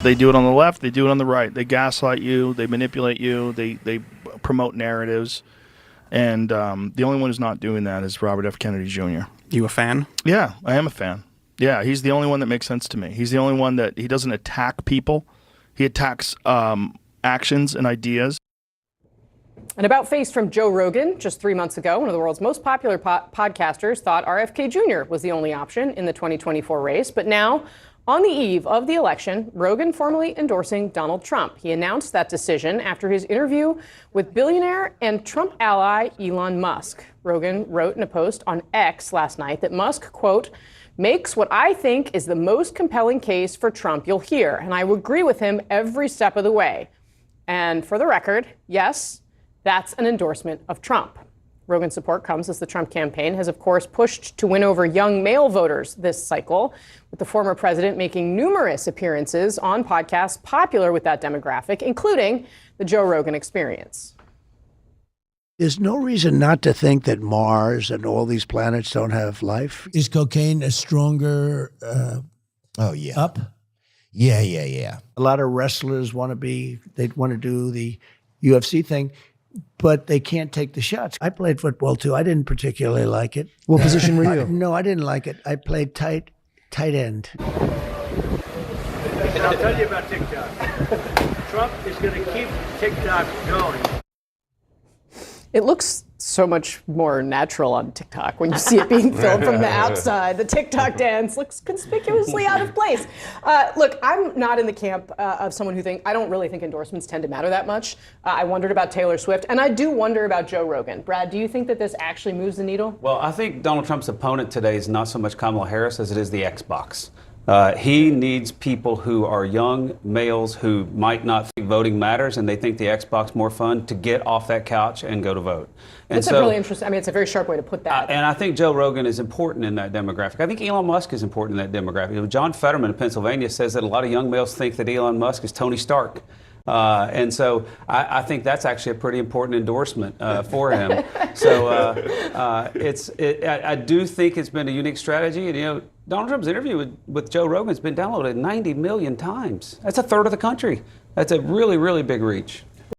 They do it on the left, they do it on the right. They gaslight you, they manipulate you, they promote narratives. And the only one who's not doing that is Robert F. Kennedy Jr. You a fan? Yeah, I am a fan. Yeah, he's the only one that makes sense to me. He's the only one that he doesn't attack people. He attacks actions and ideas. An about-face from Joe Rogan just 3 months ago. One of the world's most popular podcasters thought RFK Jr. was the only option in the 2024 race. But now, on the eve of the election, Rogan formally endorsing Donald Trump. He announced that decision after his interview with billionaire and Trump ally Elon Musk. Rogan wrote in a post on X last night that Musk, quote, makes what I think is the most compelling case for Trump you'll hear, and I would agree with him every step of the way. And for the record, yes, that's an endorsement of Trump. Rogan's support comes as the Trump campaign has, of course, pushed to win over young male voters this cycle, with the former president making numerous appearances on podcasts popular with that demographic, including the Joe Rogan Experience. There's no reason not to think that Mars and all these planets don't have life. Is cocaine a stronger Oh, yeah. up? Yeah, yeah, yeah. A lot of wrestlers they'd want to do the UFC thing, but they can't take the shots. I played football too. I didn't particularly like it. What position were you? No, I didn't like it. I played tight end. And I'll tell you about TikTok. Trump is going to keep TikTok going. It looks so much more natural on TikTok when you see it being filmed from the outside. The TikTok dance looks conspicuously out of place. Look, I'm not in the camp of someone who I don't really think endorsements tend to matter that much. I wondered about Taylor Swift, and I do wonder about Joe Rogan. Brad, do you think that this actually moves the needle? Well, I think Donald Trump's opponent today is not so much Kamala Harris as it is the Xbox. He needs people who are young males who might not think voting matters and they think the Xbox more fun to get off that couch and go to vote. And That's a really interesting, I mean, it's a very sharp way to put that. And I think Joe Rogan is important in that demographic. I think Elon Musk is important in that demographic. You know, John Fetterman of Pennsylvania says that a lot of young males think that Elon Musk is Tony Stark. And so I think that's actually a pretty important endorsement for him. So I do think it's been a unique strategy. And, you know, Donald Trump's interview with Joe Rogan has been downloaded 90 million times. That's a third of the country. That's a really, really big reach.